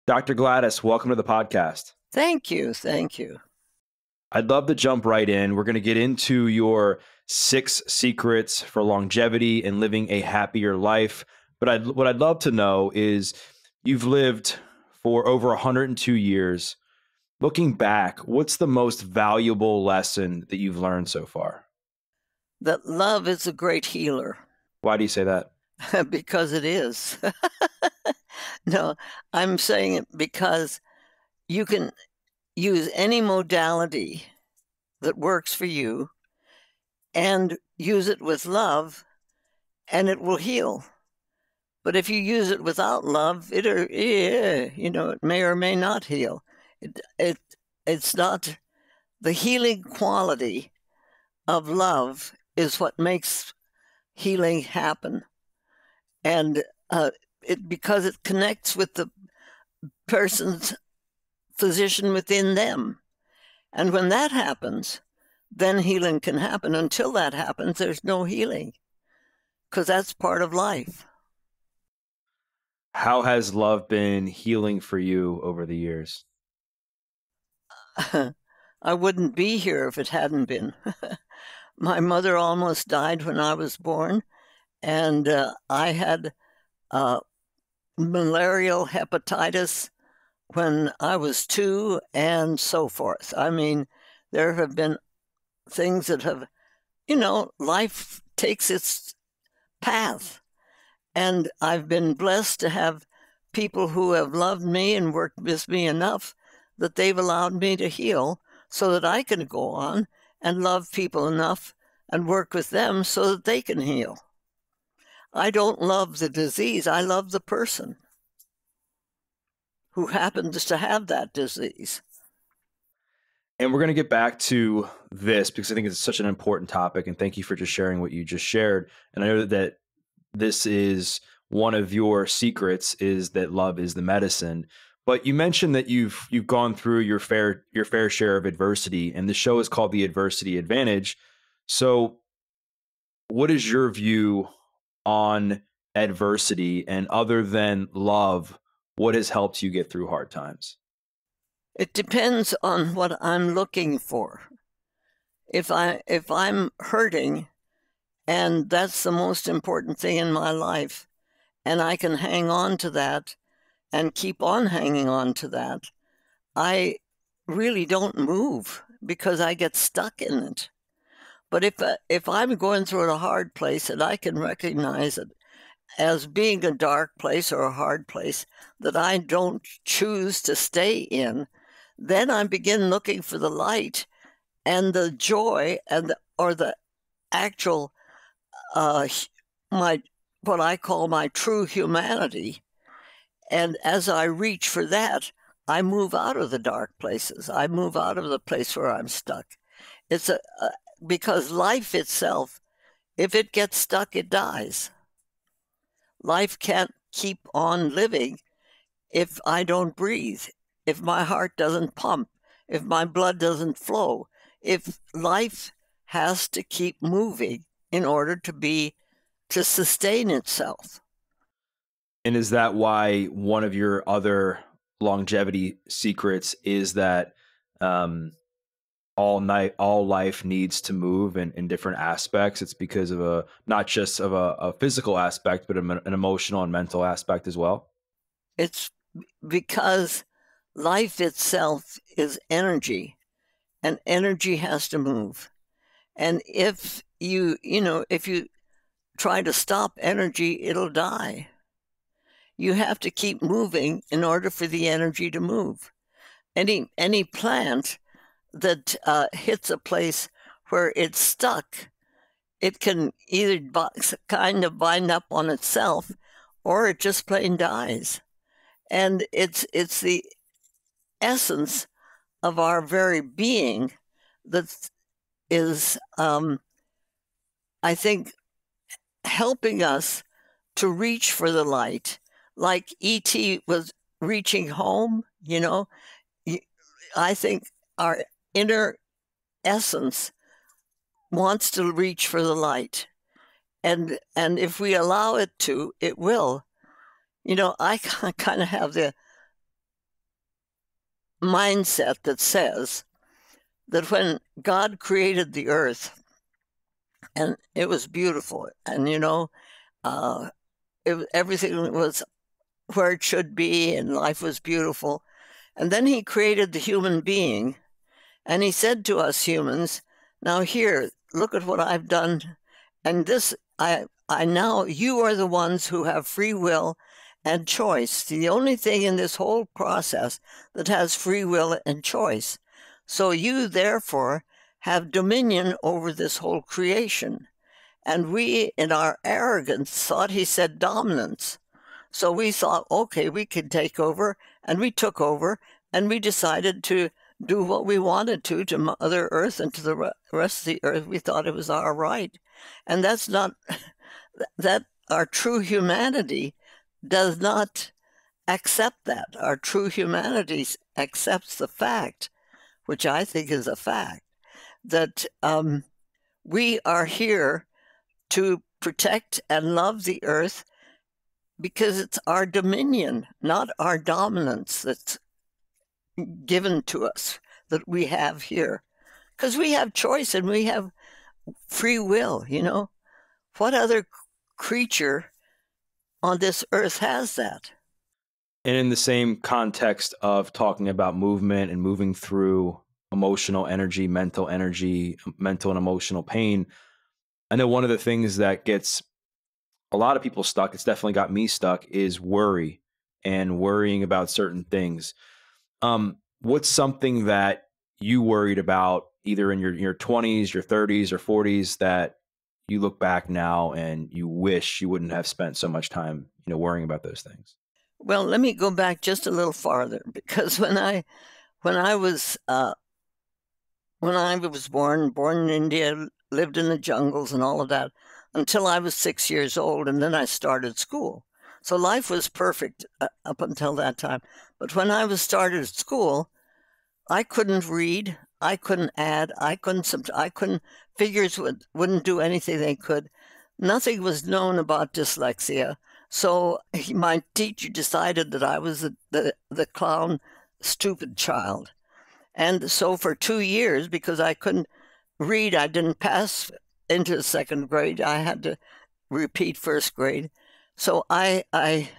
Dr. Gladys, welcome to the podcast. Thank you. Thank you. I'd love to jump right in. We're going to get into your 6 secrets for longevity and living a happier life. But what I'd love to know is you've lived for over 102 years. Looking back, what's the most valuable lesson that you've learned so far? That love is a great healer. Why do you say that? Because it is. No, I'm saying it because you can use any modality that works for you and use it with love, and it will heal. But if you use it without love, it may or may not heal. It's not the healing quality of love is what makes healing happen, and because it connects with the person's physician within them. And when that happens, then healing can happen. Until that happens, there's no healing, because that's part of life. How has love been healing for you over the years? I wouldn't be here if it hadn't been. My mother almost died when I was born, and I had malarial hepatitis when I was 2, and so forth. I mean, there have been things that have, life takes its path. And I've been blessed to have people who have loved me and worked with me enough that they've allowed me to heal so that I can go on and love people enough and work with them so that they can heal. I don't love the disease. I love the person who happens to have that disease. And we're going to get back to this because I think it's such an important topic. And thank you for just sharing what you just shared. And I know that this is one of your secrets, is that love is the medicine. But you mentioned that you've gone through your fair share of adversity, and the show is called The Adversity Advantage. So what is your view on adversity, and other than love, what has helped you get through hard times? It depends on what I'm looking for. If I'm hurting, and that's the most important thing in my life, and I can hang on to that and keep on hanging on to that, I really don't move because I get stuck in it. But if I'm going through a hard place and I can recognize it as being a dark place or a hard place that I don't choose to stay in, then I begin looking for the light and the joy or the actual what I call my true humanity. And as I reach for that, I move out of the dark places. I move out of the place where I'm stuck. It's because life itself, if it gets stuck, it dies. Life can't keep on living if I don't breathe, if my heart doesn't pump, if my blood doesn't flow. If life has to keep moving in order to sustain itself. And is that why one of your other longevity secrets is that all life needs to move in different aspects? It's because of not just of a physical aspect, but an emotional and mental aspect as well? It's because life itself is energy, and energy has to move. And if you try to stop energy, it'll die. You have to keep moving in order for the energy to move. Any plant that hits a place where it's stuck, it can either kind of bind up on itself, or it just plain dies. And it's the essence of our very being that is, I think, helping us to reach for the light, like E.T. was reaching home. I think our inner essence wants to reach for the light, and if we allow it to, it will. I kind of have mindset that says that when God created the earth, and it was beautiful, and everything was where it should be, and life was beautiful. And then he created the human being, and he said to us humans, now here, look at what I've done. And this, I now, you are the ones who have free will and choice. The only thing in this whole process that has free will and choice. So you, therefore, have dominion over this whole creation. And we, in our arrogance, thought he said dominance. So we thought, okay, we could take over, and we took over, and we decided to do what we wanted to Mother Earth and to the rest of the earth. We thought it was our right. And that's not, that our true humanity does not accept that. Our true humanity accepts the fact, which I think is a fact, that we are here to protect and love the earth because it's our dominion, not our dominance, that's given to us, that we have here. Because we have choice and we have free will, What other creature on this earth has that? And in the same context of talking about movement and moving through emotional energy, mental and emotional pain, I know one of the things that gets a lot of people stuck, it's definitely got me stuck, is worry and worrying about certain things. What's something that you worried about either in your 20s, your 30s, or 40s that you look back now and you wish you wouldn't have spent so much time, worrying about those things? Well, let me go back just a little farther, because when I was born in India, lived in the jungles and all of that until I was 6 years old, and then I started school. So life was perfect up until that time. But when I was started school, I couldn't read, I couldn't add, figures wouldn't do anything they could. Nothing was known about dyslexia. So my teacher decided that I was the clown, stupid child. And so for 2 years, because I couldn't read, I didn't pass into the second grade. I had to repeat first grade. So I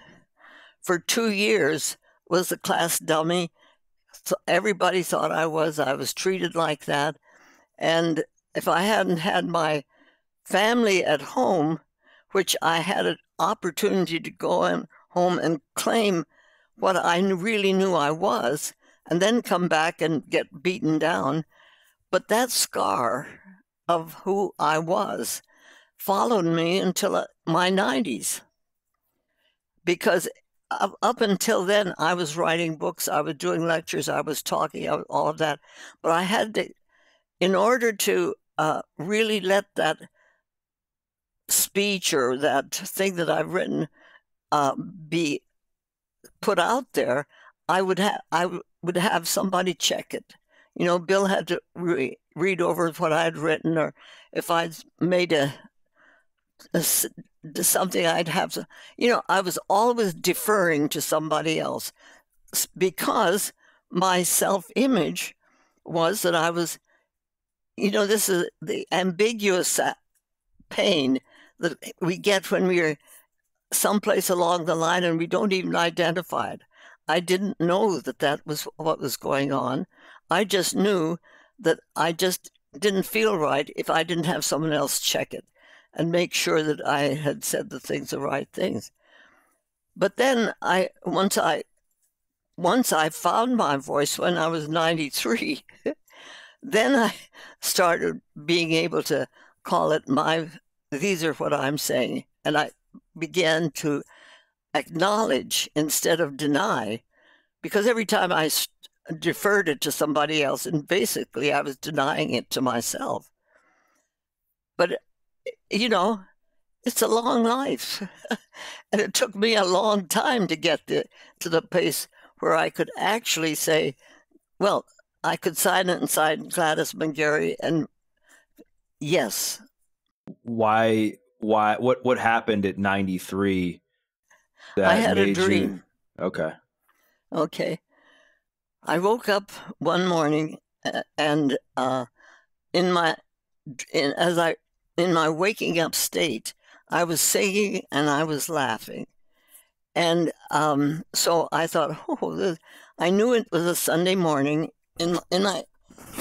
for 2 years, was the class dummy. So everybody thought I was treated like that. And if I hadn't had my family at home, which I had an opportunity to go home and claim what I really knew I was, and then come back and get beaten down. But that scar of who I was followed me until my 90s. Because up until then, I was writing books, I was doing lectures, I was talking, all of that. But I had to, in order to really let that speech or that thing that I've written be put out there, I would have somebody check it. Bill had to read over what I'd written, or if I'd made something, I'd have to, I was always deferring to somebody else, because my self-image was that I was, this is the ambiguous pain that we get when we're someplace along the line and we don't even identify it. I didn't know that was what was going on. I just knew that I just didn't feel right if I didn't have someone else check it and make sure that I had said the right things. But then once I found my voice when I was 93, then I started being able to call it these are what I'm saying. And I began to acknowledge instead of deny, because every time I deferred it to somebody else, and basically I was denying it to myself. But, it's a long life. And it took me a long time to get to the place where I could actually say, well, I could sign it inside Gladys McGarey, and yes. Why, what happened at 93 that I had a made dream. you? Okay. Okay. I woke up one morning and in my in my waking up state, I was singing and I was laughing. And so I thought, I knew it was a Sunday morning.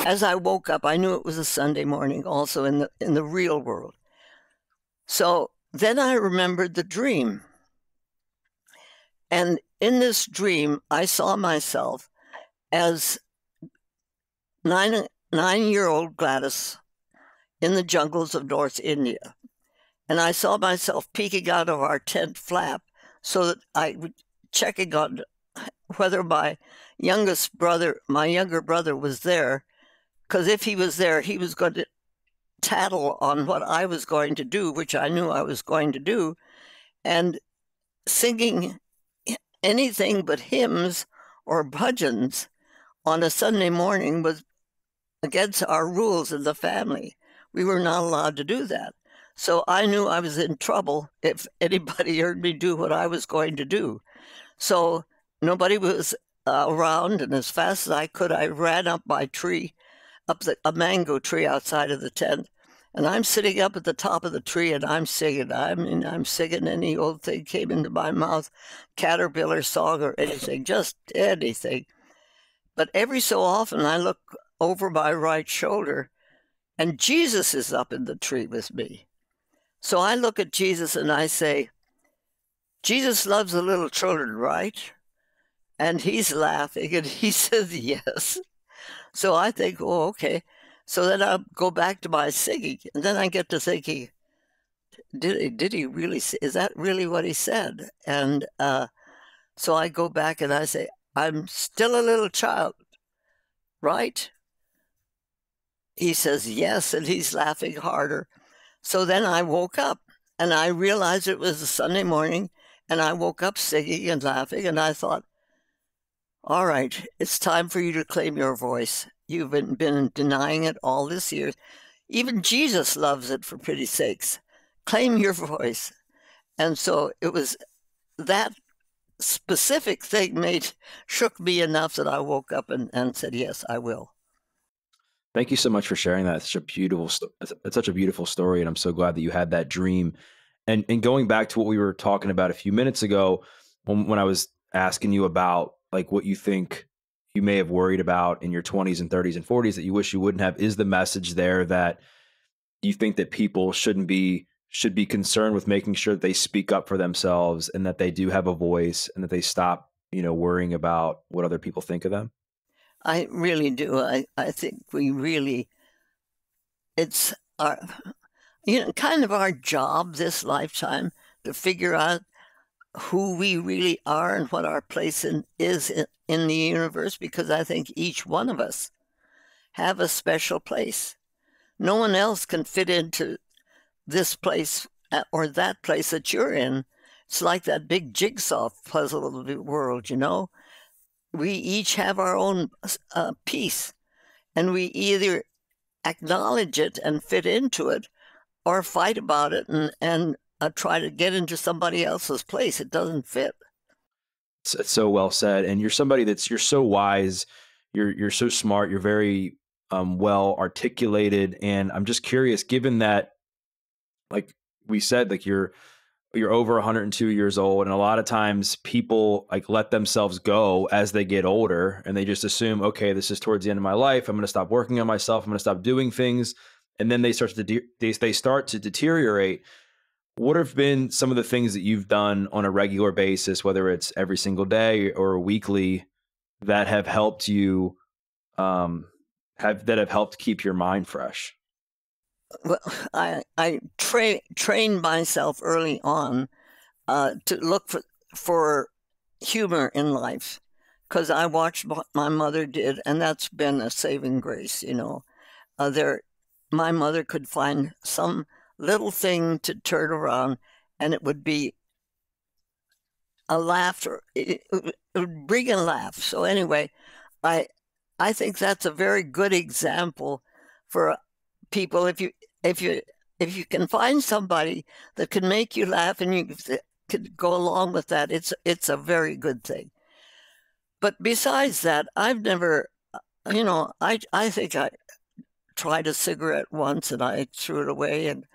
As I woke up, I knew it was a Sunday morning also in the real world. So then I remembered the dream. And in this dream, I saw myself as 9-year-old Gladys in the jungles of North India. And I saw myself peeking out of our tent flap so that I would checking on whether my younger brother was there, because if he was there, he was going to tattle on what I was going to do, which I knew I was going to do, and singing anything but hymns or bhajans on a Sunday morning was against our rules in the family. We were not allowed to do that. So I knew I was in trouble if anybody heard me do what I was going to do. So nobody was around, and as fast as I could, I ran up my tree, a mango tree outside of the tent, and I'm sitting up at the top of the tree, and I'm singing. I'm singing any old thing came into my mouth, caterpillar song or anything, just anything. But every so often, I look over my right shoulder, and Jesus is up in the tree with me. So I look at Jesus and I say, Jesus loves the little children, right? And he's laughing and he says, yes. So I think, oh, okay. So then I'll go back to my singing. And then I get to thinking, did he really say, is that really what he said? And so I go back and I say, I'm still a little child, right? He says, yes. And he's laughing harder. So then I woke up and I realized it was a Sunday morning, and I woke up singing and laughing, and I thought, all right, it's time for you to claim your voice. You've been denying it all this year. Even Jesus loves it, for pity's sakes. Claim your voice. And so it was that specific thing shook me enough that I woke up and said, yes, I will. Thank you so much for sharing that. It's such a beautiful story, and I'm so glad that you had that dream. And going back to what we were talking about a few minutes ago, when I was asking you about like what you think you may have worried about in your 20s and 30s and 40s that you wish you wouldn't have, is the message there that you think that people should be concerned with making sure that they speak up for themselves and that they do have a voice and that they stop, worrying about what other people think of them? I really do. I think it's our, kind of our job this lifetime to figure out who we really are and what our place is in the universe, because I think each one of us have a special place. No one else can fit into this place or that place that you're in. It's like that big jigsaw puzzle of the world, We each have our own piece, and we either acknowledge it and fit into it or fight about it and try to get into somebody else's place. It doesn't fit. It's so well said. And you're somebody you're so wise. You're so smart. You're very well articulated. And I'm just curious, given that, like we said, like you're over 102 years old, and a lot of times people like let themselves go as they get older, and they just assume, okay, this is towards the end of my life. I'm going to stop working on myself. I'm going to stop doing things, and then they start to deteriorate. What have been some of the things that you've done on a regular basis, whether it's every single day or weekly, that have helped you have helped keep your mind fresh? Well, I trained myself early on to look for humor in life, because I watched what my mother did, and that's been a saving grace. My mother could find some little thing to turn around, and it would be a laughter. It would bring a laugh. So anyway, I think that's a very good example for people. If you can find somebody that can make you laugh and you can go along with that, it's a very good thing. But besides that, I've never, I think I tried a cigarette once and I threw it away, and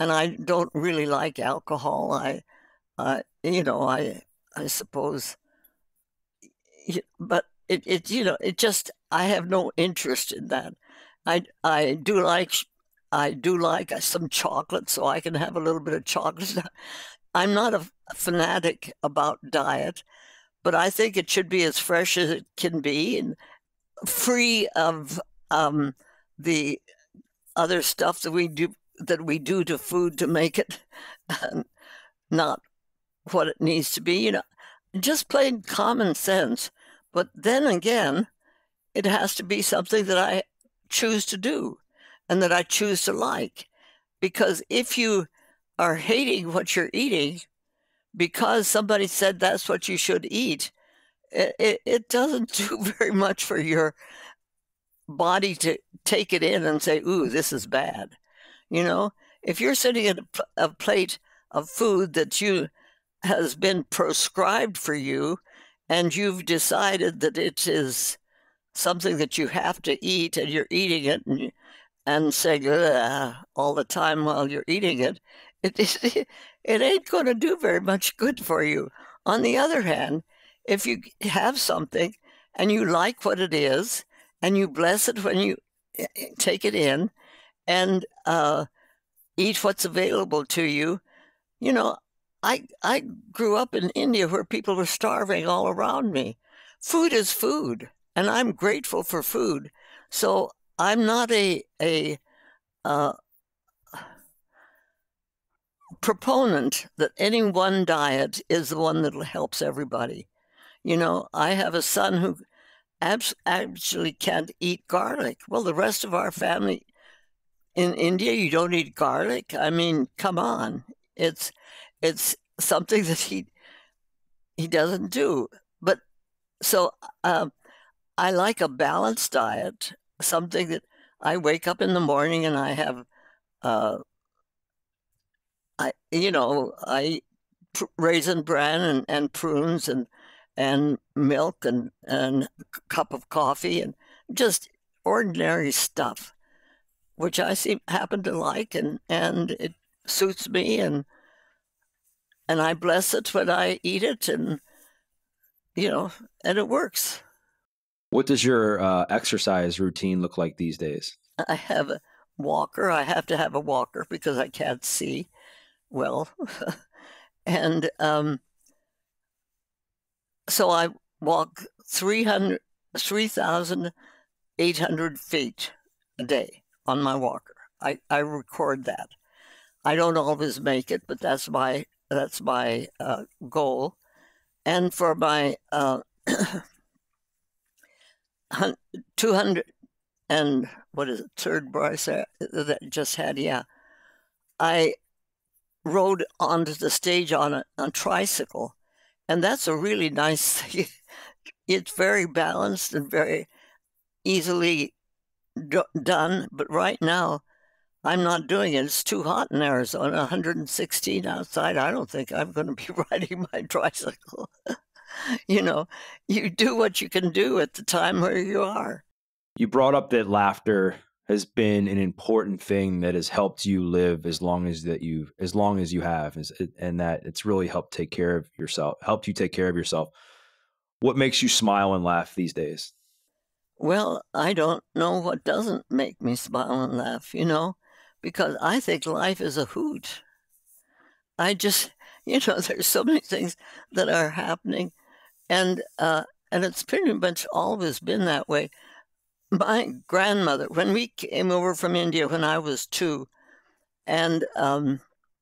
I don't really like alcohol. I suppose, but it just, I have no interest in that. I do like, some chocolate, so I can have a little bit of chocolate. I'm not a fanatic about diet, but I think it should be as fresh as it can be and free of the other stuff that we do to food to make it not what it needs to be. Just plain common sense. But then again, it has to be something that I choose to do and that I choose to like. Because if you are hating what you're eating because somebody said that's what you should eat, it doesn't do very much for your body to take it in and say, ooh, this is bad. If you're sitting at a plate of food that has been prescribed for you, and you've decided that it is something that you have to eat, and you're eating it and saying all the time while you're eating it, it ain't going to do very much good for you. On the other hand, if you have something and you like what it is, and you bless it when you take it in and eat what's available to you. I grew up in India where people were starving all around me. Food is food, and I'm grateful for food. So I'm not a proponent that any one diet is the one that helps everybody. I have a son who actually can't eat garlic. Well, the rest of our family in India, you don't eat garlic. I mean, come on. It's something that he doesn't do. But so I like a balanced diet, something that I wake up in the morning and I have I eat raisin bran and prunes and milk and a cup of coffee and just ordinary stuff, which I happen to like, and it suits me, and I bless it when I eat it, and and it works. What does your exercise routine look like these days? I have a walker. I have to have a walker because I can't see well. And so I walk 3,800 feet a day on my walker. I record that. I don't always make it, but that's my goal. And for my 200 and what is it, third Bryce that just had, yeah. I rode onto the stage on a tricycle, and that's a really nice thing. It's very balanced and very easily done, but right now I'm not doing it. It's too hot in Arizona, 116 outside. I don't think I'm going to be riding my tricycle. You do what you can do at the time where you are. You brought up that laughter has been an important thing that has helped you live as long as you have, and that it's really helped you take care of yourself. What makes you smile and laugh these days? Well, I don't know what doesn't make me smile and laugh, because I think life is a hoot. I just, there's so many things that are happening, and it's pretty much always been that way. My grandmother, when we came over from India when I was 2, and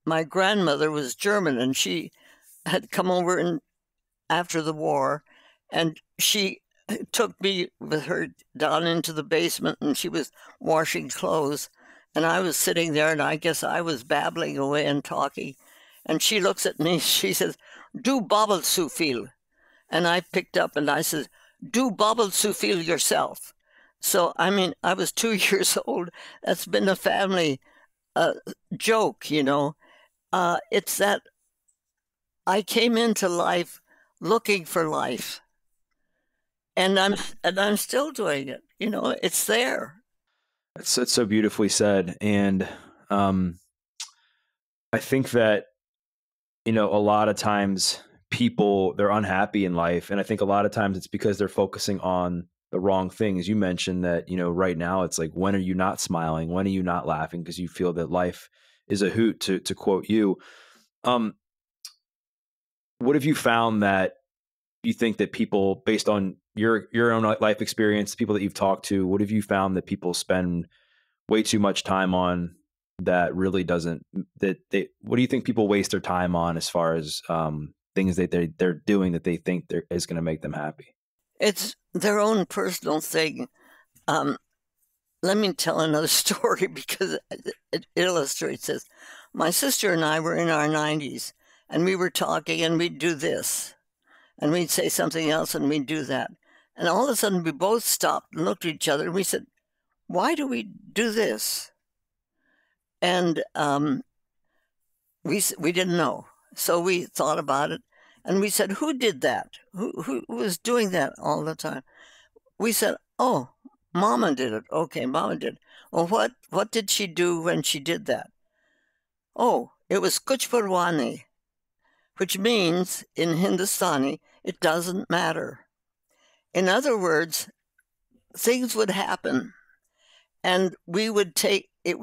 my grandmother was German, and she had come over after the war, and she took me with her down into the basement, and she was washing clothes, and I was sitting there, and I guess I was babbling away and talking, and she looks at me, she says, "Do bobble sufil," and I picked up and I said, "Do bobble sufil yourself." So, I mean, I was 2 years old. That's been a family joke, It's that I came into life looking for life. and I'm still doing it. You know, it's there. It's so beautifully said. And um, I think that, a lot of times people, they're unhappy in life. And I think a lot of times it's because they're focusing on the wrong things. You mentioned that, right now it's like, when are you not smiling? When are you not laughing? Because you feel that life is a hoot, to quote you. Um, what have you found that you think that people, based on your own life experience, people that you've talked to, what have you found that people spend way too much time on that really doesn't, what do you think people waste their time on as far as things that they're doing that they think is going to make them happy? It's their own personal thing. Um, Let me tell another story because it illustrates this. My sister and I were in our 90s, and we were talking, and we'd do this, and we'd say something else, and we'd do that. And all of a sudden, we both stopped and looked at each other, and we said, "Why do we do this?" And we didn't know. So we thought about it, and we said, "Who did that? Who was doing that all the time?" We said, "Oh, Mama did it." Okay, Mama did. Well, what did she do when she did that? Oh, it was Kuch Parwani, which means in Hindustani, it doesn't matter. In other words, things would happen, and we would take it.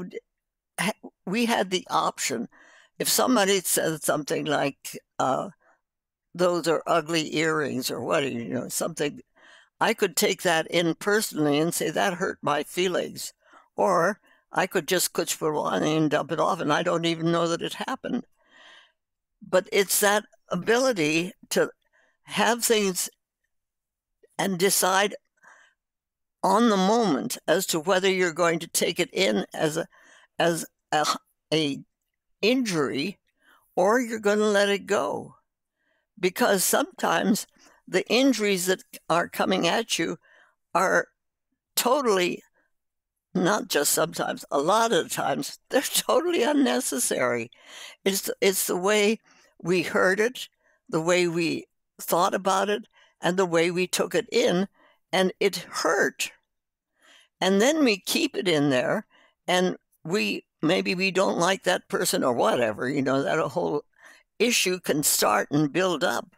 We had the option. If somebody said something like, "Those are ugly earrings," or what, something, I could take that in personally and say that hurt my feelings. Or I could just kuch parwani and dump it off, and I don't even know that it happened. But it's that ability to have things and decide on the moment as to whether you're going to take it in as a injury, or you're going to let it go. Because sometimes the injuries that are coming at you are totally, not just sometimes, a lot of the times, they're totally unnecessary. It's the way we heard it, the way we thought about it, and the way we took it in, and it hurt. And then we keep it in there, and maybe we don't like that person or whatever, that a whole issue can start and build up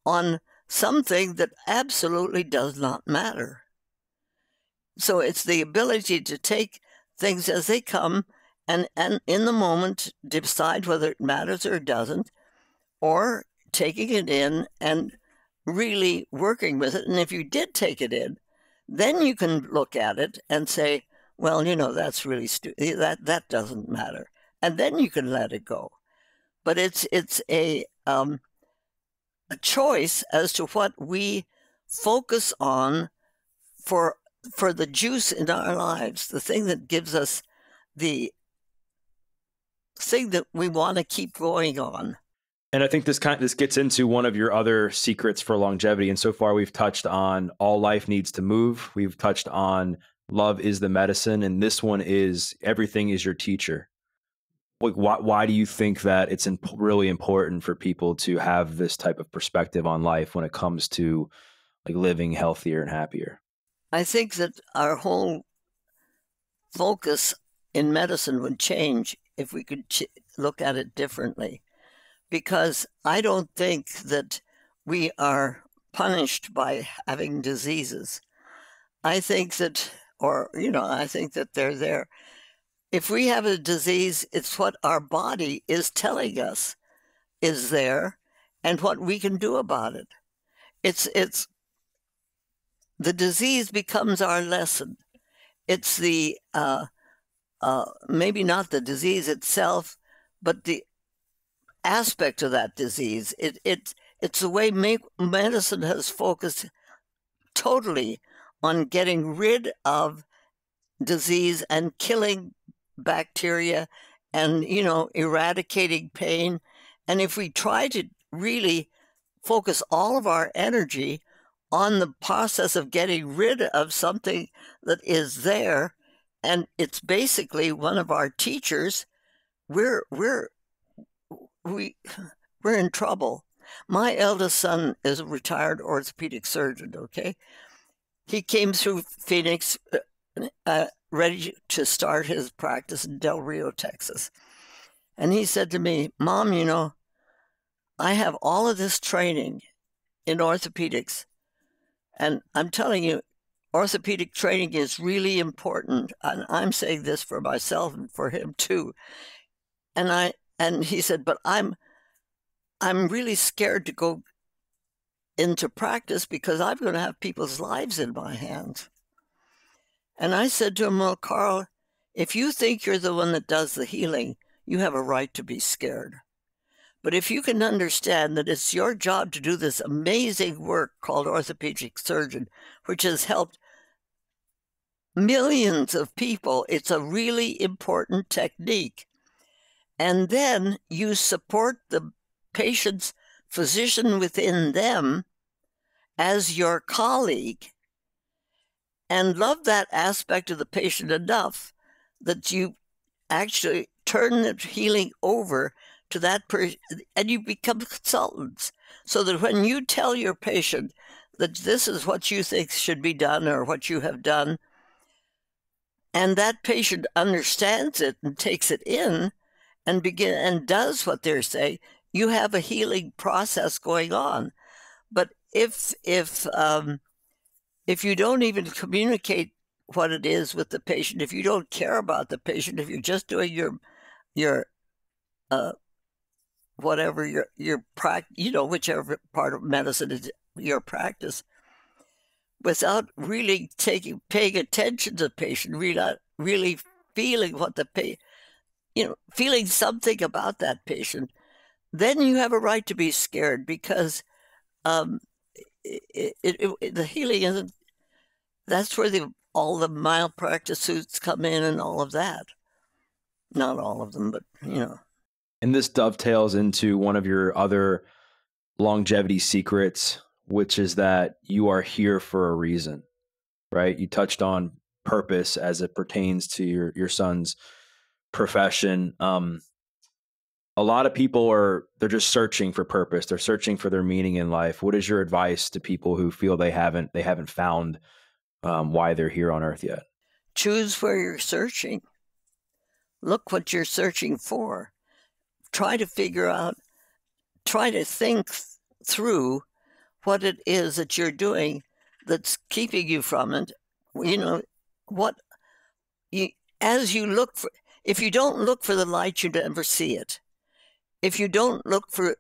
on something that absolutely does not matter. So it's the ability to take things as they come and in the moment decide whether it matters or doesn't, or taking it in and really working with it. And if you did take it in, then you can look at it and say, well, that's really stupid. That doesn't matter. And then you can let it go. But it's a choice as to what we focus on for the juice in our lives, the thing that gives us the thing that we want to keep going on. And I think this gets into one of your other secrets for longevity. And so far, we've touched on all life needs to move. We've touched on love is the medicine, and this one is everything is your teacher. Like, why do you think that it's really important for people to have this type of perspective on life when it comes to like living healthier and happier? I think that our whole focus in medicine would change if we could look at it differently. Because I don't think that we are punished by having diseases. I think that, I think that they're there. If we have a disease, it's what our body is telling us is there and what we can do about it. It's the disease becomes our lesson. It's the, maybe not the disease itself, but the aspect of that disease. It's the way medicine has focused totally on getting rid of disease and killing bacteria and, eradicating pain. And if we try to really focus all of our energy on the process of getting rid of something that is there, and it's basically one of our teachers, we're in trouble. My eldest son is a retired orthopedic surgeon, okay? he came through Phoenix, ready to start his practice in Del Rio, Texas. And he said to me, Mom, you know, I have all of this training in orthopedics. And I'm telling you, orthopedic training is really important. And I'm saying this for myself and for him too. And he said, but I'm really scared to go into practice because I'm going to have people's lives in my hands. And I said to him, well, Carl, if you think you're the one that does the healing, you have a right to be scared. But if you can understand that it's your job to do this amazing work called orthopedic surgeon, which has helped millions of people, it's a really important technique. And then you support the patient's physician within them as your colleague and love that aspect of the patient enough that you actually turn the healing over to that person, and you become consultants, so that when you tell your patient that this is what you think should be done or what you have done, and that patient understands it and takes it in and does what they're saying, you have a healing process going on. But if you don't even communicate what it is with the patient, if you don't care about the patient, if you're just doing your whatever your practice, you know, whichever part of medicine is your practice, without really paying attention to the patient, really feeling what the patient, you know, feeling something about that patient, then you have a right to be scared, because the healing isn't. That's where all the malpractice suits come in and all of that. Not all of them, but you know. And this dovetails into one of your other longevity secrets, which is that you are here for a reason, right? You touched on purpose as it pertains to your son's profession. A lot of people they're just searching for purpose. They're searching for their meaning in life. What is your advice to people who feel they haven't found why they're here on Earth yet? Choose where you're searching. Look what you're searching for. Try to think through what it is that you're doing that's keeping you from it. You know, as you look for, if you don't look for the light, you never see it. If you don't look for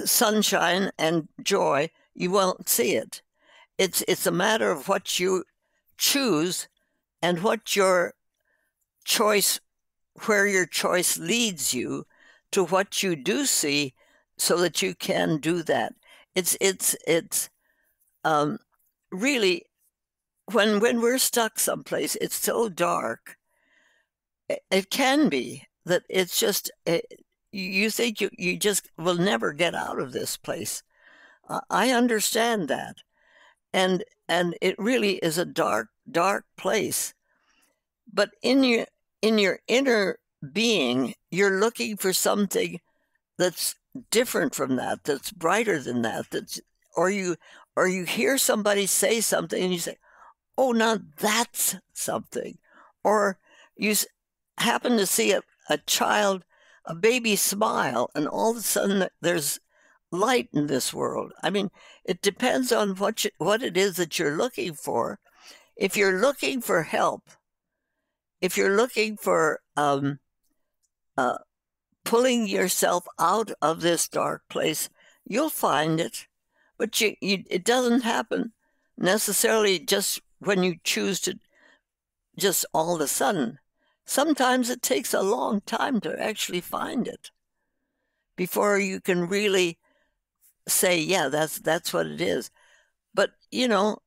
sunshine and joy, you won't see it. It's a matter of what you choose and what your choice, where your choice leads you to what you do see, so that you can do that. It's really, when we're stuck someplace, it's so dark. It can be that it's just, you think you just will never get out of this place. I understand that. And it really is a dark, dark place. But in your inner being, you're looking for something that's different from that, that's brighter than that, or you hear somebody say something and you say, oh, now that's something. Or you happen to see a child, a baby smile, and all of a sudden there's light in this world. I mean, it depends on what it is that you're looking for. If you're looking for help, if you're looking for pulling yourself out of this dark place, you'll find it. But it doesn't happen necessarily just when you choose to, just all of a sudden. Sometimes it takes a long time to actually find it before you can really say, yeah, that's what it is. But you know,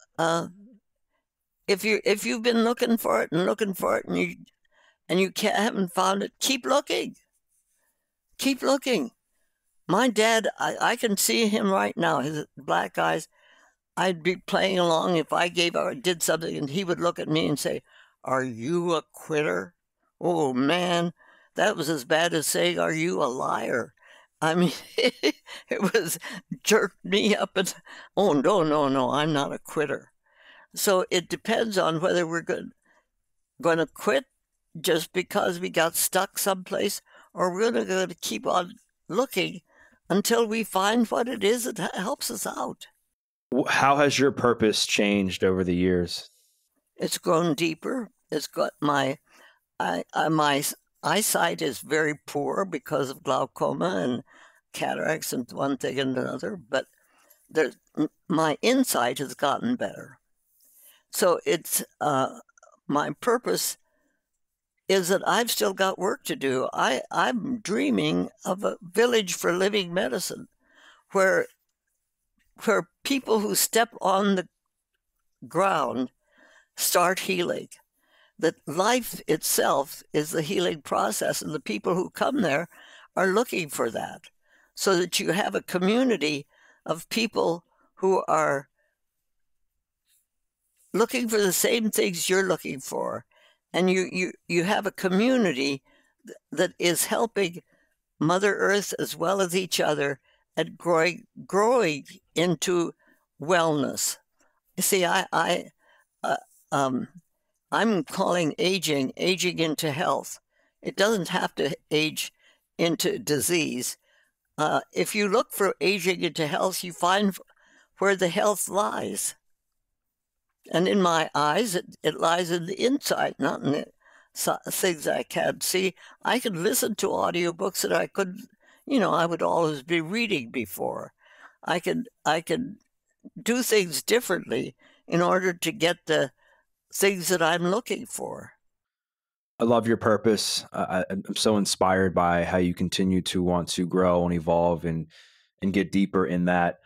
if you've been looking for it and you haven't found it, keep looking. Keep looking. My dad, I can see him right now, his black eyes. I'd be playing along if I gave or did something, and he would look at me and say, are you a quitter? Oh, man, that was as bad as saying, are you a liar? I mean, it was jerked me up and, oh, no, no, no, I'm not a quitter. So it depends on whether we're going to quit just because we got stuck someplace, or we're going to keep on looking until we find what it is that helps us out. How has your purpose changed over the years? It's grown deeper. It's got my eyesight is very poor because of glaucoma and cataracts and one thing and another, but my insight has gotten better. So it's my purpose is that I've still got work to do. I'm dreaming of a village for living medicine where people who step on the ground start healing. That life itself is the healing process, and the people who come there are looking for that, so that you have a community of people who are looking for the same things you're looking for, and you have a community that is helping Mother Earth as well as each other and growing into wellness. You see, I'm calling aging into health. It doesn't have to age into disease. If you look for aging into health, you find where the health lies. And in my eyes, it lies in the inside, not in the things I can't see. I can listen to audiobooks that I couldn't, I would always be reading before. I can do things differently in order to get the things that I'm looking for. I love your purpose. I'm so inspired by how you continue to want to grow and evolve and get deeper in that.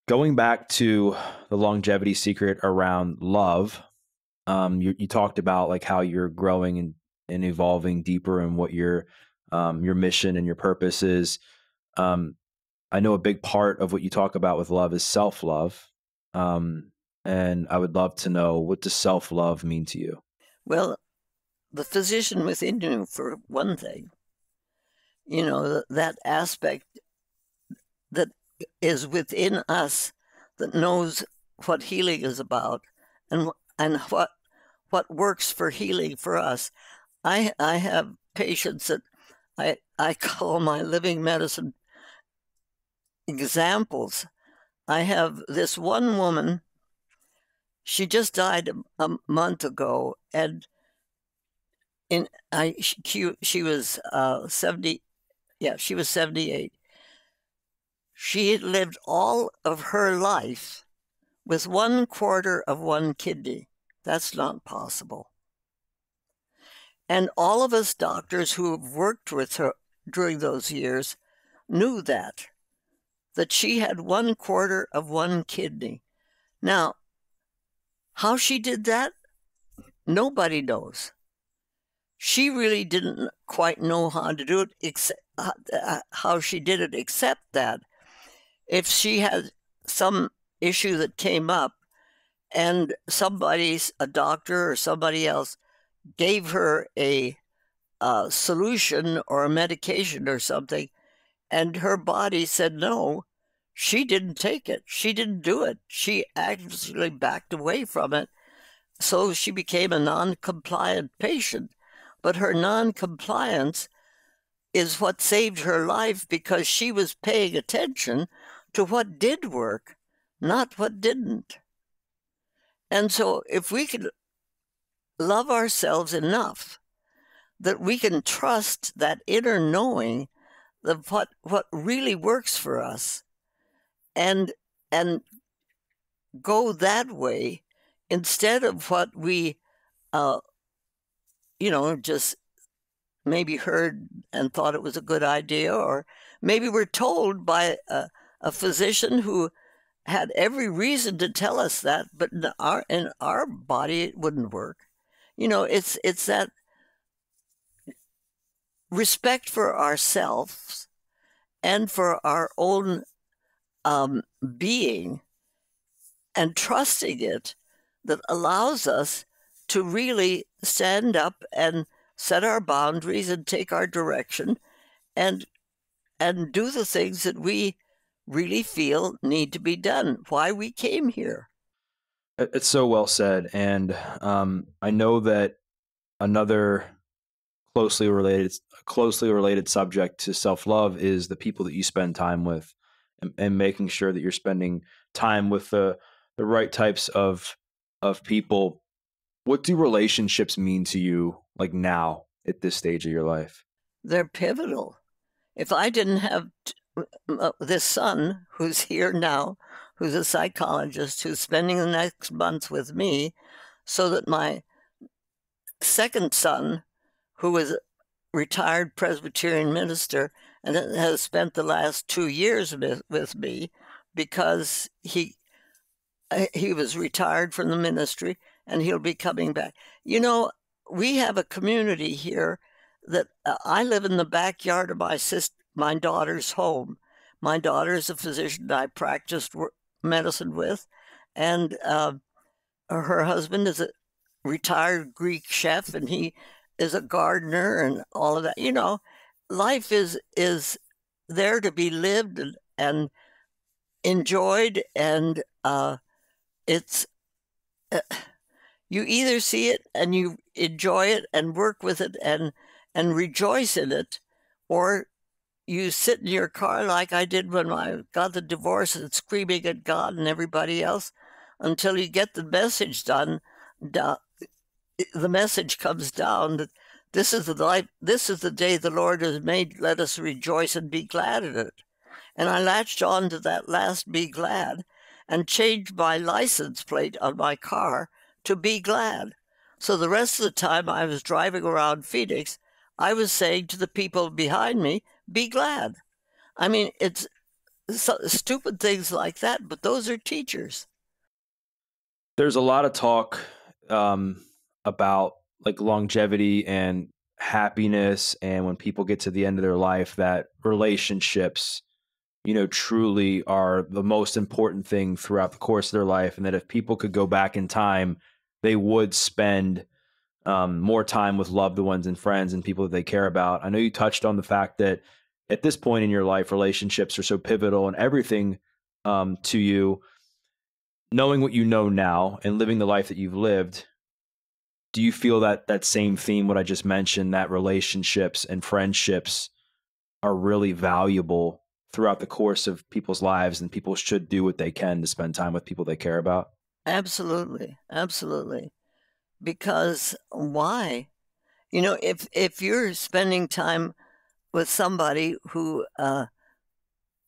Going back to the longevity secret around love, you talked about like how you're growing and evolving deeper in what your mission and your purpose is. I know a big part of what you talk about with love is self-love. And I would love to know, what does self-love mean to you? Well, the physician within you, for one thing, that aspect that is within us that knows what healing is about and what works for healing for us. I have patients that I call my living medicine examples. I have this one woman. She just died a month ago, and she was 70. Yeah, she was 78. She had lived all of her life with 1/4 of one kidney. That's not possible. And all of us doctors who have worked with her during those years knew that she had 1/4 of one kidney. Now, how she did that, nobody knows. She really didn't quite know how to do it, how she did it, except that if she had some issue that came up and a doctor or somebody else gave her a solution or a medication or something, and her body said no, she didn't take it. She didn't do it. She actually backed away from it. So she became a non-compliant patient. But her non-compliance is what saved her life, because she was paying attention to what did work, not what didn't. And so if we can love ourselves enough that we can trust that inner knowing of what really works for us, and go that way instead of what we just maybe heard and thought it was a good idea, or maybe we're told by a physician who had every reason to tell us that, but in our body it wouldn't work. It's that respect for ourselves and for our own being, and trusting it, that allows us to really stand up and set our boundaries and take our direction, and and do the things that we really feel need to be done, why we came here. It's so well said. And I know that another closely related subject to self-love is the people that you spend time with, and making sure that you're spending time with the right types of people. What do relationships mean to you, like now at this stage of your life? They're pivotal. If I didn't have this son who's here now, who's a psychologist, who's spending the next month with me, so that my second son, who is a retired Presbyterian minister and has spent the last 2 years with me because he was retired from the ministry and he'll be coming back. You know, we have a community here that I live in the backyard of my daughter's home. My daughter is a physician I practiced medicine with, and her husband is a retired Greek chef, and he is a gardener and all of that. You know, life is there to be lived and enjoyed, and it's you either see it and you enjoy it and work with it and rejoice in it, or you sit in your car like I did when I got the divorce and screaming at God and everybody else until you get the message done. The message comes down that this is the life, this is the day the Lord has made. Let us rejoice and be glad in it. And I latched on to that last "be glad" and changed my license plate on my car to "be glad." So the rest of the time I was driving around Phoenix, I was saying to the people behind me, "Be glad." I mean, it's stupid things like that, but those are teachers. There's a lot of talk about like longevity and happiness, and when people get to the end of their life, that relationships, truly are the most important thing throughout the course of their life, and that if people could go back in time, they would spend more time with loved ones and friends and people that they care about. I know you touched on the fact that at this point in your life, relationships are so pivotal and everything to you. Knowing what you know now and living the life that you've lived, do you feel that same theme, what I just mentioned, that relationships and friendships are really valuable throughout the course of people's lives, and people should do what they can to spend time with people they care about? Absolutely, absolutely. Because why? You know, if you're spending time with somebody who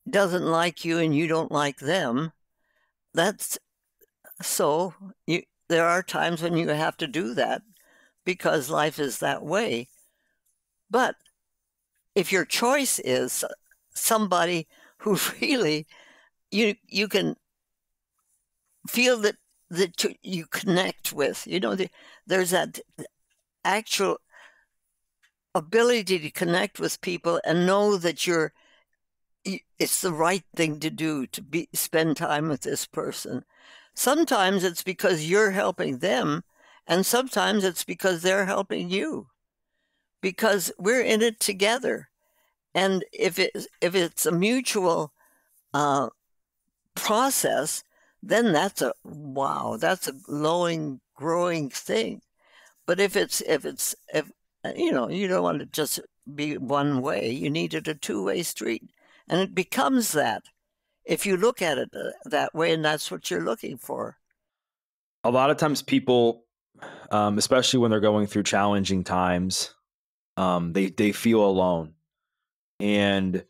doesn't like you and you don't like them, that's so there are times when you have to do that because life is that way. But if your choice is somebody who really you can feel that you connect with, there's that actual ability to connect with people and know that it's the right thing to do to spend time with this person. Sometimes it's because you're helping them, and sometimes it's because they're helping you, because we're in it together. And if it's a mutual process, then that's a growing thing. But if you don't want to just be one way, you needed a two-way street, and it becomes that if you look at it that way, and that's what you're looking for. A lot of times people, especially when they're going through challenging times, they feel alone. And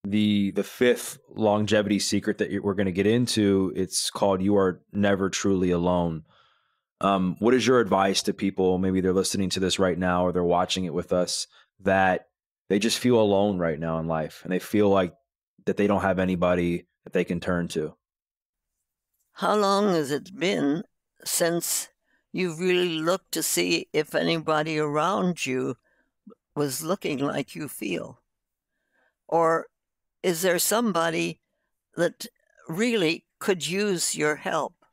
the fifth longevity secret that we're going to get into, it's called "You Are Never Truly Alone." What is your advice to people? Maybe they're listening to this right now or they're watching it with us, that they just feel alone right now in life and they feel like that they don't have anybody that they can turn to. How long has it been since you've really looked to see if anybody around you was looking like you feel? Or is there somebody that really could use your help?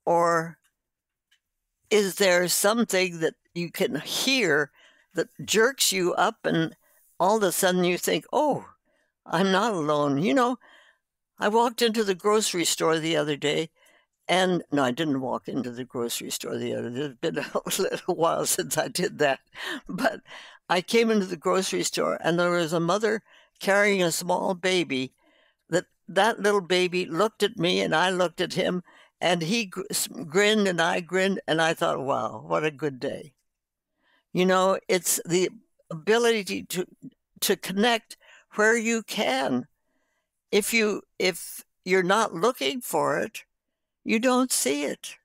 Or is there something that you can hear that jerks you up and all of a sudden you think, oh, I'm not alone. I walked into the grocery store the other day, and no, I didn't walk into the grocery store the other day. It's been a little while since I did that. But I came into the grocery store, and there was a mother carrying a small baby. That little baby looked at me, and I looked at him, and he grinned, and I grinned, and I thought, wow, what a good day. It's the ability to connect where you can. If you're not looking for it, you don't see it.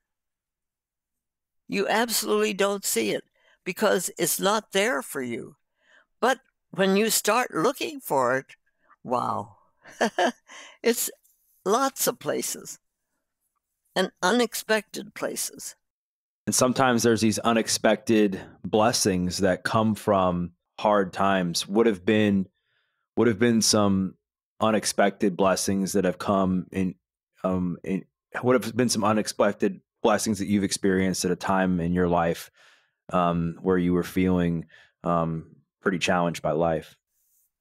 You absolutely don't see it because it's not there for you. But when you start looking for it, wow, it's lots of places and unexpected places. And sometimes there's these unexpected blessings that come from hard times. Would have been some unexpected blessings that have come in would have been some unexpected blessings that you've experienced at a time in your life where you were feeling pretty challenged by life?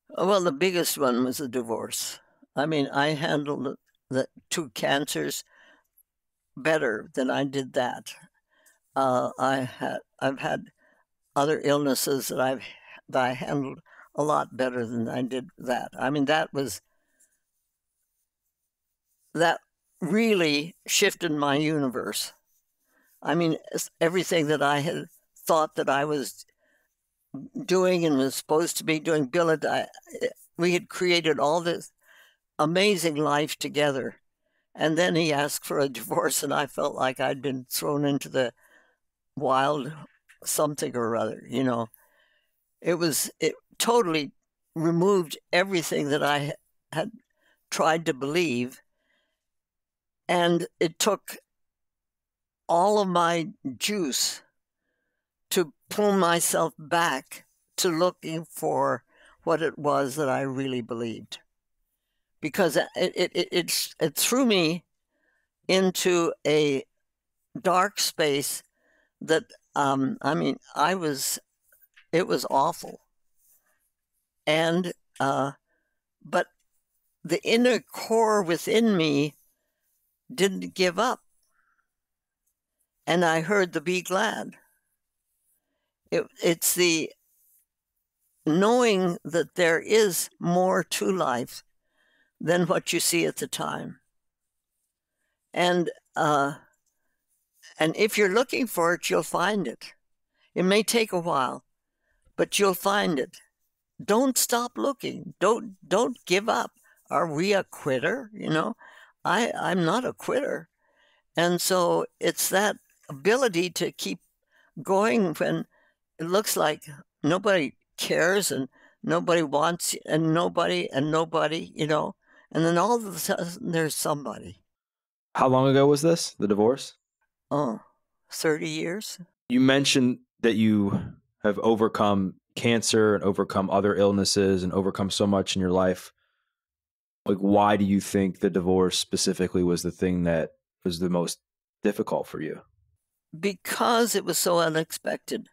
Well, the biggest one was a divorce. I mean, I handled the 2 cancers better than I did that. I've had other illnesses that I handled a lot better than I did that. I mean, that really shifted my universe. I mean, everything that I had thought that I was doing and was supposed to be doing, Bill and we had created all this amazing life together. And then he asked for a divorce, and I felt like I'd been thrown into the wild something or other, It totally removed everything that I had tried to believe. And it took all of my juice to pull myself back to looking for what it was that I really believed. Because it threw me into a dark space that, it was awful. And, but the inner core within me didn't give up. And I heard the be glad. It's the knowing that there is more to life than what you see at the time. And if you're looking for it, you'll find it. It may take a while, but you'll find it. Don't stop looking. Don't give up. Are we a quitter? I'm not a quitter. And so it's that ability to keep going when it looks like nobody cares and nobody wants and nobody, and then all of a sudden there's somebody. How long ago was this, the divorce? 30 years. You mentioned that you have overcome cancer and overcome other illnesses and overcome so much in your life. Like, why do you think the divorce specifically was the thing that was the most difficult for you? Because it was so unexpected.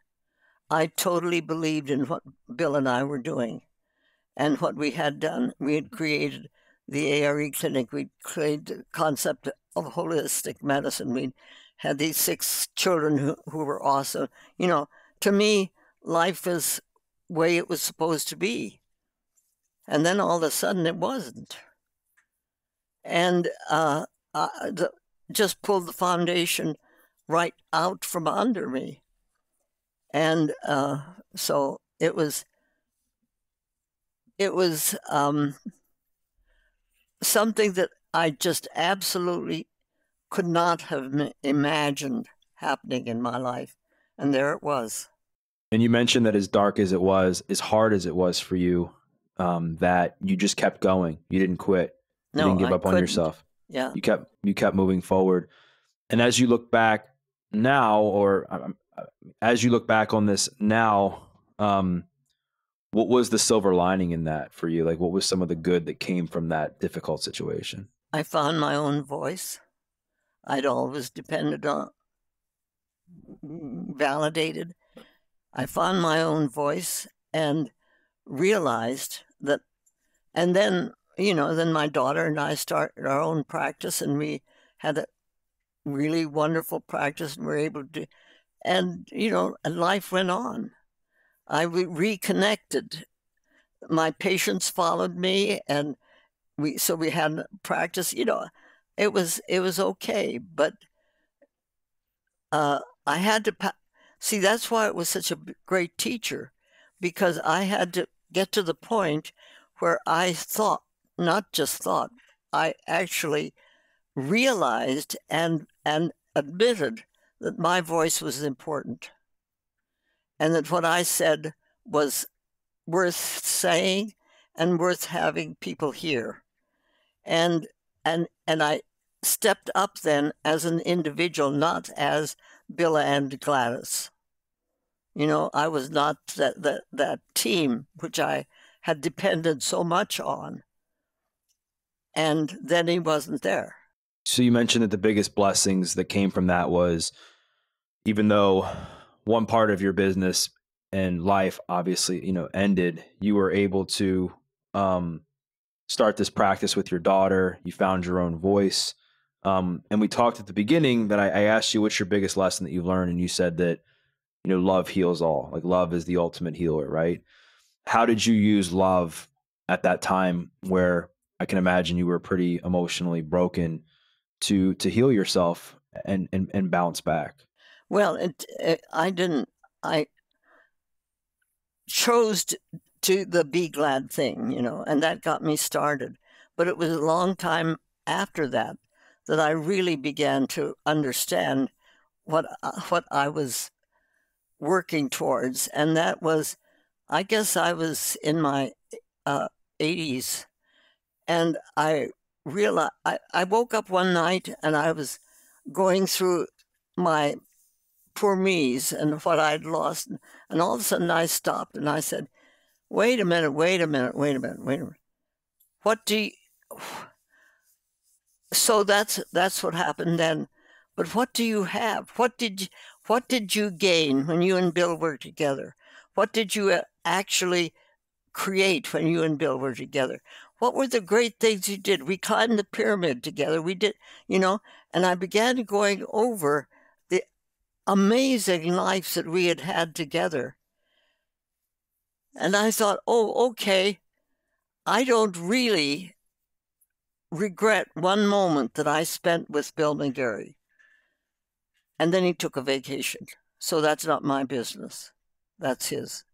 I totally believed in what Bill and I were doing and what we had done. We had created the ARE clinic. We created the concept of holistic medicine. We had these 6 children who were awesome. To me, life is the way it was supposed to be. And then all of a sudden it wasn't. And just pulled the foundation right out from under me. And so it was something that I just absolutely could not have imagined happening in my life. And there it was. And you mentioned that as dark as it was, as hard as it was for you, that you just kept going. You didn't quit. You didn't give up on yourself. Yeah. You kept moving forward. And as you look back now, or as you look back on this now, what was the silver lining in that for you? Like, what was some of the good that came from that difficult situation? I found my own voice. I'd always depended on validated. I found my own voice and realized that And then, then my daughter and I started our own practice, and we had a really wonderful practice, and we were able to, and, and life went on. I reconnected. My patients followed me, and we had practice. It was okay, but I had to see. That's why it was such a great teacher, because I had to get to the point where I thought, not just thought, I actually realized and admitted that my voice was important, and that what I said was worth saying and worth having people hear. And I stepped up then as an individual, not as Bill and Gladys. I was not that team which I had depended so much on. And then he wasn't there. So you mentioned that the biggest blessings that came from that was, even though one part of your business and life obviously, ended, you were able to start this practice with your daughter. You found your own voice. And we talked at the beginning that I asked you, what's your biggest lesson that you've learned? And you said that, love heals all. Like, love is the ultimate healer, right? How did you use love at that time where I can imagine you were pretty emotionally broken to heal yourself and bounce back? Well, I chose to the Be Glad thing, and that got me started. But it was a long time after that I really began to understand what I was working towards. And that was, I guess I was in my 80s, and I realized, I woke up one night and I was going through my poor me's and what I'd lost. And all of a sudden I stopped and I said, wait a minute. What do you... So that's what happened then. But what do you have? What did you gain when you and Bill were together? What did you actually create when you and Bill were together? What were the great things you did? We climbed the pyramid together. We did, and I began going over the amazing lives that we had had together. And I thought, oh, okay, I don't really regret one moment that I spent with Bill McGarey. And then he took a vacation. So that's not my business. That's his.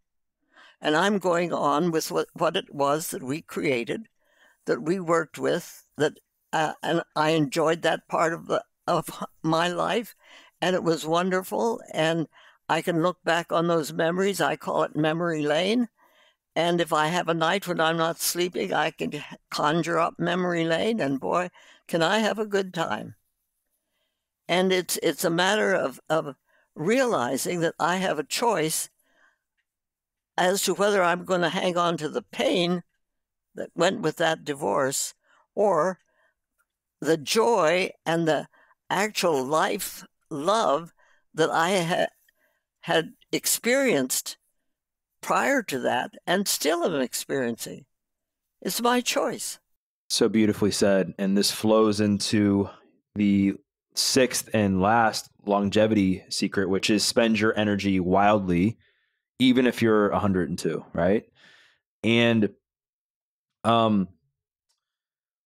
And I'm going on with what it was that we created, that we worked with, that and I enjoyed that part of my life, and it was wonderful. And I can look back on those memories. I call it memory lane. And if I have a night when I'm not sleeping, I can conjure up memory lane, and boy, can I have a good time. And it's a matter of realizing that I have a choice as to whether I'm going to hang on to the pain that went with that divorce, or the joy and the actual life love that I had experienced prior to that and still am experiencing. It's my choice. So beautifully said. And this flows into the sixth and last longevity secret, which is spend your energy wildly, even if you're 102, right? And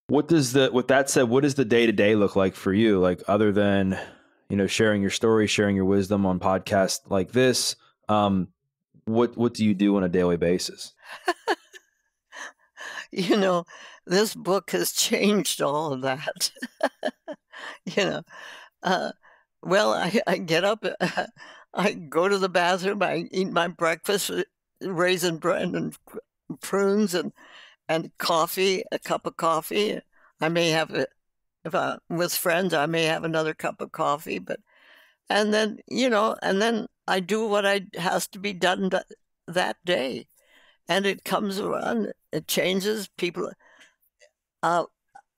with that said, what does the day-to-day look like for you? Like, other than, sharing your story, sharing your wisdom on podcasts like this, what do you do on a daily basis? This book has changed all of that. Well, I get up, I go to the bathroom, I eat my breakfast, raisin bread and prunes and coffee, a cup of coffee. I may have if I'm with friends, I may have another cup of coffee, and then I do what has to be done that day, and it comes around, it changes. People, I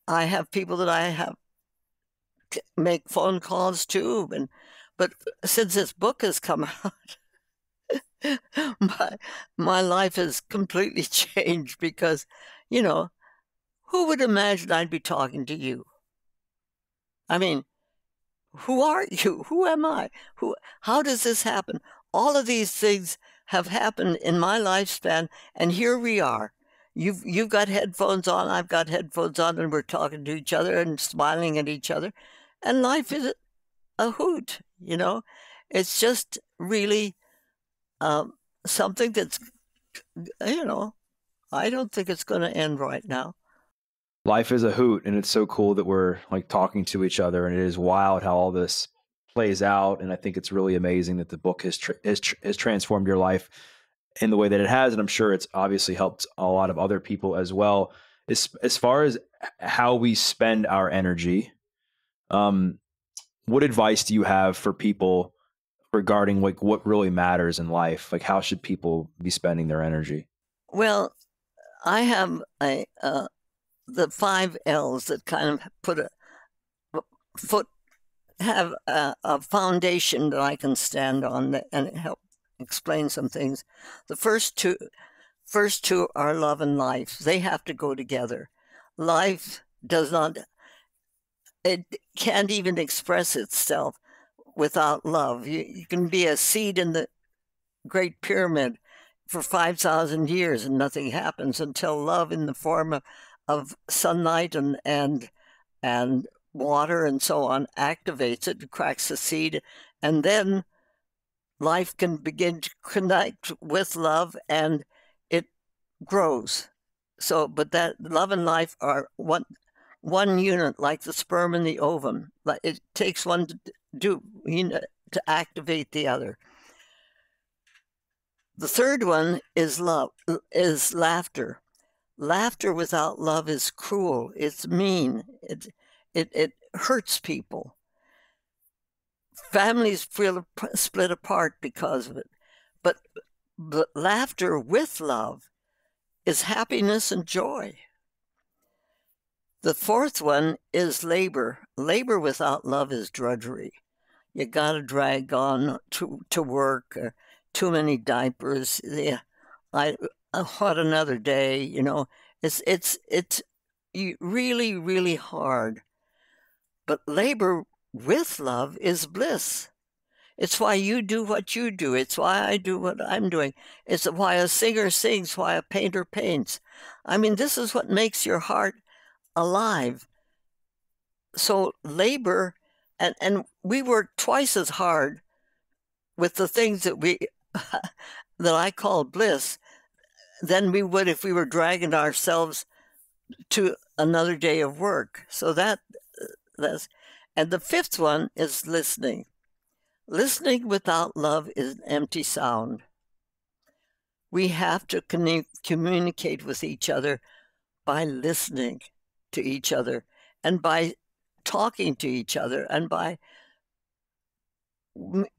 have people that I have to make phone calls to, but since this book has come out, my life has completely changed, because You know, who would imagine I'd be talking to you? I mean, who are you? Who am I? How does this happen? All of these things have happened in my lifespan, and here we are. You've got headphones on, I've got headphones on, and we're talking to each other and smiling at each other. And life is a hoot, you know? It's just really something that's, you know, I don't think it's going to end right now. Life is a hoot, and it's so cool that we're like talking to each other, and it is wild how all this plays out. And I think it's really amazing that the book has transformed your life in the way that it has, and I'm sure it's obviously helped a lot of other people as well. As far as how we spend our energy, what advice do you have for people regarding like what really matters in life? Like, how should people be spending their energy? Well, I have the 5 L's that kind of put have a foundation that I can stand on and help explain some things. The first two are love and life. They have to go together. Life does not, it can't even express itself without love. You can be a seed in the Great Pyramid for 5,000 years and nothing happens until love in the form of sunlight and water and so on activates it, cracks the seed, and then life can begin to connect with love and it grows. So, but that love and life are one unit, like the sperm and the ovum. Like it takes one to do, to activate the other. The third one is laughter. Laughter without love is cruel. It's mean. It hurts people. Families feel split apart because of it. But laughter with love is happiness and joy. The fourth one is labor. Labor without love is drudgery. You got to drag on to work. Too many diapers. Yeah, what another day. You know, it's really, really hard. But labor with love is bliss. It's why you do what you do. It's why I do what I'm doing. It's why a singer sings, why a painter paints. I mean, this is what makes your heart alive. So labor, and we work twice as hard with the things that that I call bliss than we would if we were dragging ourselves to another day of work. So that's, and the fifth one is listening. Listening without love is an empty sound. We have to communicate with each other by listening to each other and by talking to each other and by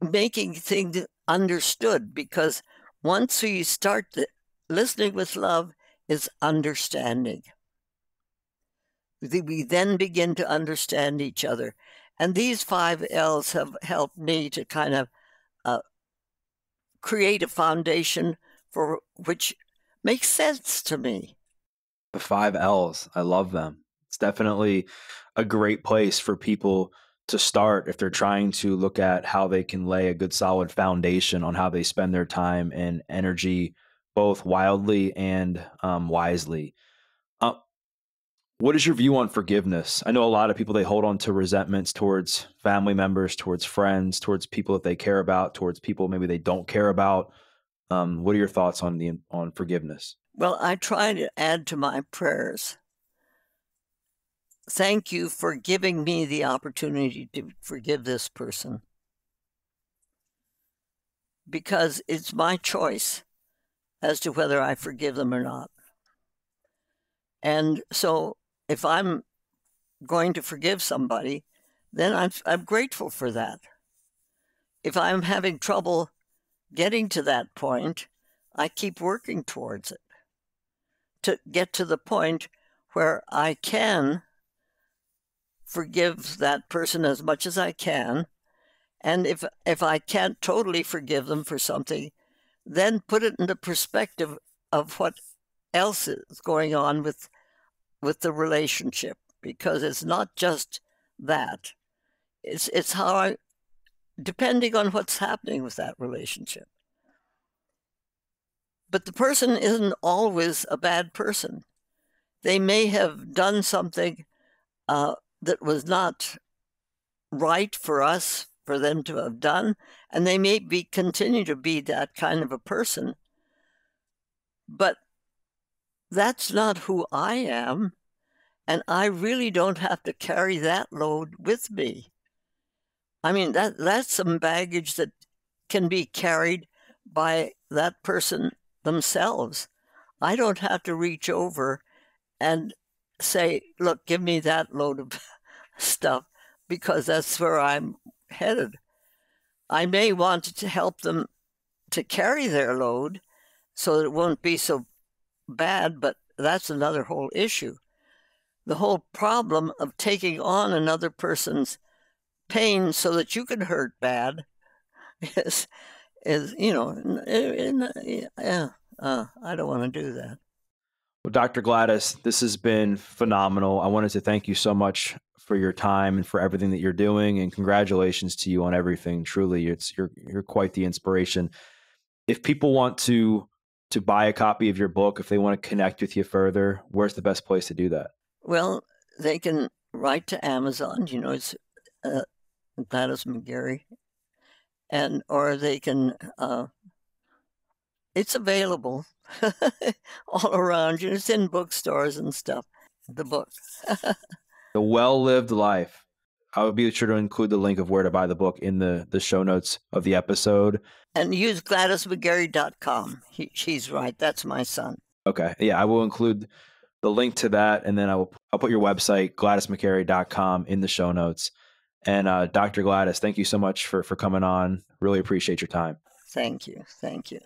making things understood, because once we start listening with love is understanding. We then begin to understand each other. And these 5 L's have helped me to kind of create a foundation for which makes sense to me. The 5 L's, I love them. It's definitely a great place for people to start if they're trying to look at how they can lay a good solid foundation on how they spend their time and energy, both wildly and wisely. What is your view on forgiveness? I know a lot of people, they hold on to resentments towards family members, towards friends, towards people that they care about, towards people maybe they don't care about. What are your thoughts on forgiveness? Well, I try to add to my prayers, thank you for giving me the opportunity to forgive this person, because it's my choice as to whether I forgive them or not. And so if I'm going to forgive somebody, then I'm grateful for that. If I'm having trouble getting to that point, I keep working towards it to get to the point where I can forgive that person as much as I can. And if I can't totally forgive them for something, then put it into perspective of what else is going on with the relationship, because it's not just that. It's how depending on what's happening with that relationship. But the person isn't always a bad person. They may have done something that was not right for us, for them to have done, and they may continue to be that kind of a person. But that's not who I am, and I really don't have to carry that load with me. I mean, that's some baggage that can be carried by that person themselves. I don't have to reach over and say, look, give me that load of stuff, because that's where I'm headed. I may want to help them to carry their load so that it won't be so bad, but that's another whole issue. The whole problem of taking on another person's pain so that you can hurt bad is I don't want to do that. Well, Dr. Gladys, this has been phenomenal. I wanted to thank you so much for your time and for everything that you're doing, and congratulations to you on everything. Truly, you're quite the inspiration. If people want to buy a copy of your book, if they want to connect with you further, where's the best place to do that? Well, they can write to Amazon. It's Gladys McGarey, or they can. It's available all around. It's in bookstores and stuff. The book. The Well-Lived Life. I will be sure to include the link of where to buy the book in the show notes of the episode. And use GladysMcGarey.com. She's right. That's my son. Okay. Yeah, I will include the link to that, and then I'll put your website, GladysMcGarey.com, in the show notes. And Dr. Gladys, thank you so much for coming on. Really appreciate your time. Thank you. Thank you.